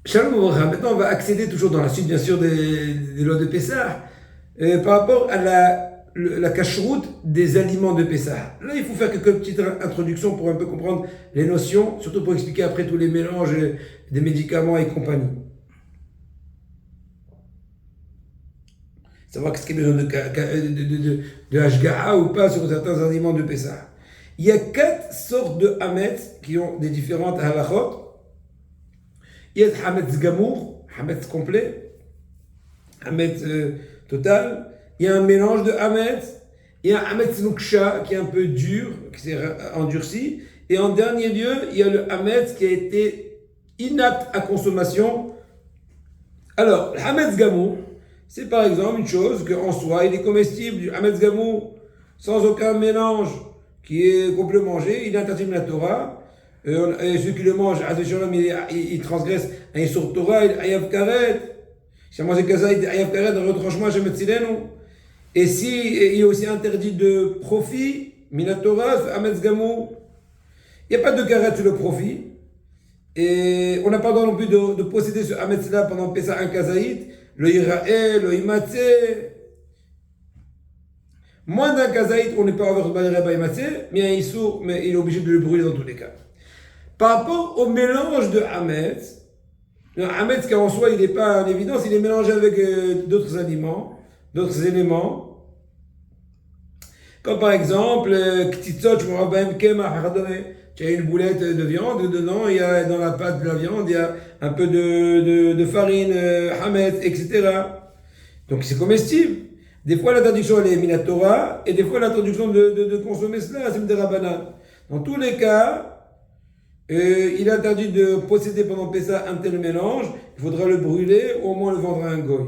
Shalom Ouvracha. Maintenant, on va accéder toujours dans la suite, bien sûr, des lois de Pessah, par rapport à la cacheroute des aliments de Pessah. Là, il faut faire quelques petites introductions pour un peu comprendre les notions, surtout pour expliquer après tous les mélanges des médicaments et compagnie. Savoir qu'est-ce qu'il y a besoin de Hashgaha ou pas sur certains aliments de Pessah. Il y a 4 sortes de hametz qui ont des différentes halachot. Il y a hametz gamour, hametz complet, hametz total. Il y a un mélange de hametz. Il y a un hametz nuksha qui est un peu dur, qui s'est endurci. Et en dernier lieu, il y a le hametz qui a été inapte à consommation. Alors, le hametz gamour, c'est par exemple une chose qu'en soi, il est comestible, du hametz gamour, sans aucun mélange, qu'on peut manger, il est interdit de la Torah. Et ceux qui le mangent, ils transgressent un Yisur Torah, il Ayav Karet. Si on mange Kaza, il Ayav Karet, dans le retranchement, Shemet Silenu. Et si il est aussi interdit de profit, Minatora, Hametz Gamou, il n'y a pas de Karet sur le profit. Et on n'a pas le droit non plus de posséder ce Hametz-là pendant Pessah un Kazaït, le Yirae, le Imatse. Moins d'un Kazaït, on n'est pas en Yirae Imatse, mais un Yisur, mais il est obligé de le brûler dans tous les cas. Par rapport au mélange de hametz, le hametz en soi il n'est pas en évidence, il est mélangé avec d'autres aliments, d'autres éléments, comme par exemple ktitzot, tu as une boulette de viande, dedans il y a dans la pâte de la viande, il y a un peu de farine, hametz, etc. Donc c'est comestible. Des fois l'interdiction elle est minatora, et des fois l'interdiction de consommer cela, c'est midirabanan. Dans tous les cas, il est interdit de posséder pendant Pessah un tel mélange, il faudra le brûler ou au moins le vendre à un goy.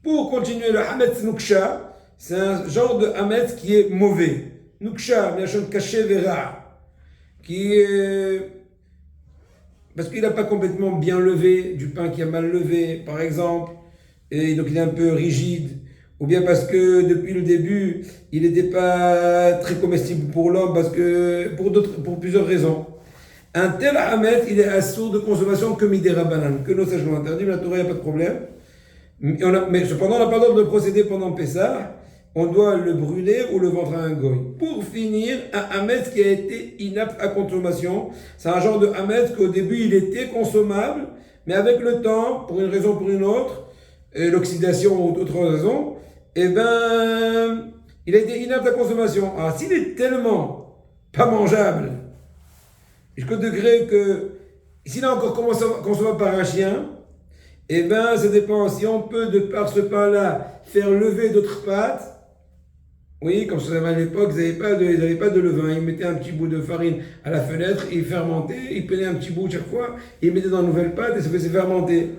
Pour continuer, le hametz nuksha, c'est un genre de hametz qui est mauvais. Nuksha, bien sûr, caché vera, qui est parce qu'il n'a pas complètement bien levé, du pain qui a mal levé, par exemple, et donc il est un peu rigide, ou bien parce que depuis le début, il n'était pas très comestible pour l'homme, parce que pour plusieurs raisons. Un tel hametz, il est assourd de consommation que midirabanan, que nos sages l'ont interdit, mais la Torah, il n'y a pas de problème. Mais cependant, on n'a pas le droit de procéder pendant Pessah, on doit le brûler ou le vendre à un goy. Pour finir, un hametz qui a été inapte à consommation, c'est un genre de hametz qu'au début, il était consommable, mais avec le temps, pour une raison ou pour une autre, l'oxydation ou d'autres raisons, il a été inapte à consommation. Alors, s'il est tellement pas mangeable, jusqu'au degré que, s'il est encore consommable par un chien, ça dépend. Si on peut, de par ce pain-là, faire lever d'autres pâtes, oui, comme ça à l'époque, ils n'avaient pas de levain. Ils mettaient un petit bout de farine à la fenêtre, ils fermentaient, ils prenaient un petit bout chaque fois, ils mettaient dans une nouvelle pâte et ça faisait fermenter.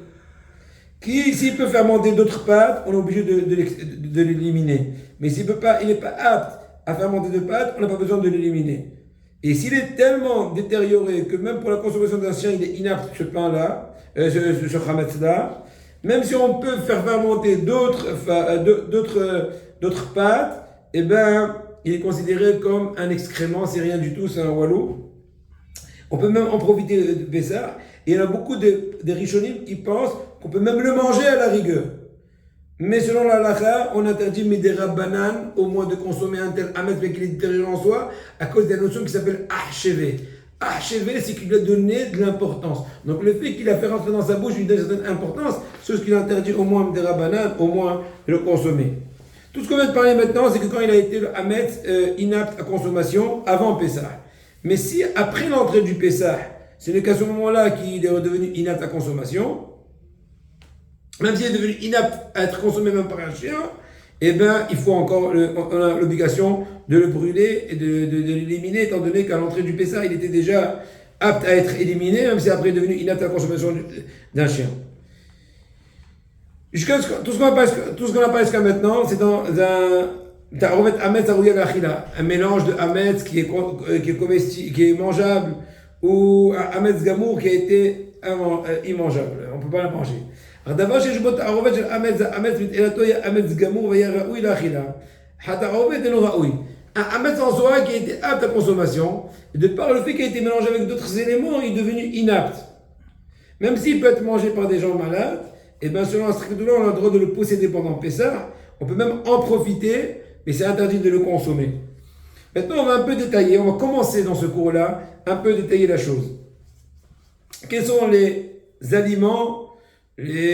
S'il peut fermenter d'autres pâtes, on est obligé de l'éliminer. Mais s'il n'est pas apte à fermenter de pâtes, on n'a pas besoin de l'éliminer. Et s'il est tellement détérioré que même pour la consommation d'un chien, il est inapte ce pain-là, ce hametz-là, même si on peut faire fermenter d'autres pâtes, il est considéré comme un excrément, c'est rien du tout, c'est un walou. On peut même en profiter de Pessah, et il y en a beaucoup des rishonim qui pensent qu'on peut même le manger à la rigueur. Mais selon la halakha, on interdit midirabanan au moins de consommer un tel hametz mais qu'il est détérioré en soi à cause de la notion qui s'appelle acheve. Acheve, c'est qu'il lui a donné de l'importance. Donc le fait qu'il a fait rentrer dans sa bouche une certaine importance, c'est ce qu'il interdit au moins midirabanan, au moins de le consommer. Tout ce qu'on vient de parler maintenant, c'est que quand il a été le hametz inapte à consommation avant Pessah. Mais si après l'entrée du Pessah, ce n'est qu'à ce moment-là qu'il est redevenu inapte à consommation, même s'il est devenu inapte à être consommé même par un chien, il faut encore, on a l'obligation de le brûler et de l'éliminer, étant donné qu'à l'entrée du Pessah, il était déjà apte à être éliminé, même si après il est devenu inapte à la consommation d'un chien. Tout ce qu'on a parlé jusqu'à maintenant, c'est dans un mélange de hametz qui est comestible, qui est mangeable, ou un hametz gamour qui a été immangeable. On ne peut pas la manger. הדבר שיש בו תערובת של אמץ מתעילתו יהיה אמץ גמור ויהיה ראוי לאכילה. התערובת אינו ראוי. Un hametz en soi qui a été apte à consommation, et de par le fait qu'il a été mélangé avec d'autres éléments, il est devenu inapte. Même s'il peut être mangé par des gens malades, et bien selon la stricte loi, on a le droit de le posséder pendant Pessah. On peut même en profiter, mais c'est interdit de le consommer. Maintenant, on va un peu détailler, on va commencer dans ce cours-là, un peu détailler la chose. Quels sont les aliments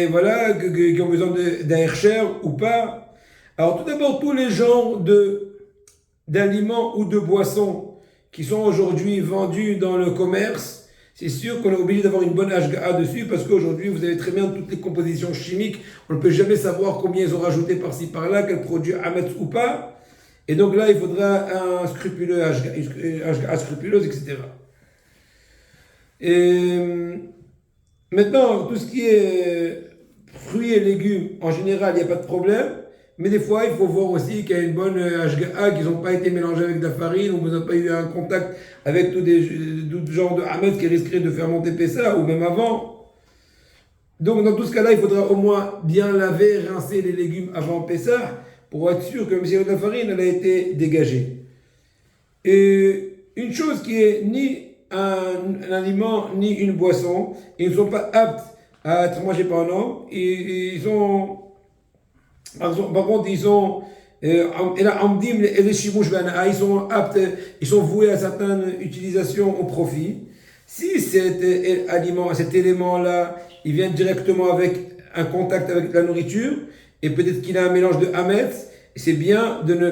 voilà, qui ont besoin d'un hercher ou pas? Alors tout d'abord, tous les genres d'aliments ou de boissons qui sont aujourd'hui vendus dans le commerce, c'est sûr qu'on est obligé d'avoir une bonne HGA dessus parce qu'aujourd'hui, vous avez très bien toutes les compositions chimiques, on ne peut jamais savoir combien ils ont rajouté par-ci par-là, quel produit à mettre ou pas. Et donc là, il faudra un scrupuleux HGA scrupuleuse, etc. Et maintenant, tout ce qui est fruits et légumes, en général, il n'y a pas de problème. Mais des fois, il faut voir aussi qu'il y a une bonne HGA, qu'ils n'ont pas été mélangés avec de la farine, ou qu'ils n'ont pas eu un contact avec tout genre de hametz qui risquerait de faire monter Pessah, ou même avant. Donc, dans tout ce cas-là, il faudra au moins bien laver, rincer les légumes avant Pessah, pour être sûr que même s'il y a de la farine, elle a été dégagée. Et une chose qui est ni un aliment, ni une boisson, ils ne sont pas aptes à être mangés par un homme, ils sont... Par contre, ils sont aptes, ils sont voués à certaines utilisations au profit. Si cet élément-là, il vient directement avec un contact avec la nourriture, et peut-être qu'il a un mélange de hametz, c'est bien de ne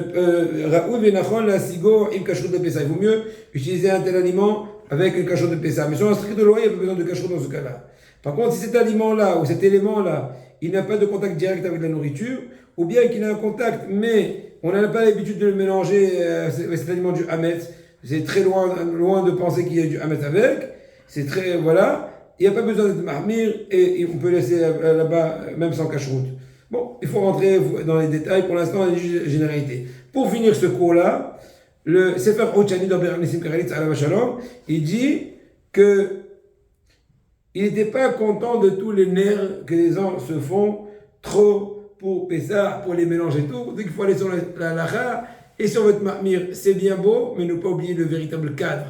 il vaut mieux utiliser un tel aliment avec un cachot de Pessah. Mais sur un strict de loi, il n'y a pas besoin de cachot dans ce cas-là. Par contre, si cet aliment-là ou cet élément-là, il n'a pas de contact direct avec la nourriture, ou bien qu'il a un contact, mais on n'a pas l'habitude de le mélanger, cet aliment du hametz, c'est très loin de penser qu'il y a du hametz avec, c'est très, voilà, il n'y a pas besoin d'être mahmir, et on peut laisser là-bas, même sans cache-route. Bon, il faut rentrer dans les détails, pour l'instant, il y a une généralité. Pour finir ce cours-là, le Sefer Ochani d'Abraham Nissim Karelitz, il dit que il n'était pas content de tous les nerfs que les gens se font trop pour Pessah, pour les mélanger et tout. Donc il faut aller sur la lacha et sur votre mahmir. C'est bien beau, mais ne pas oublier le véritable cadre.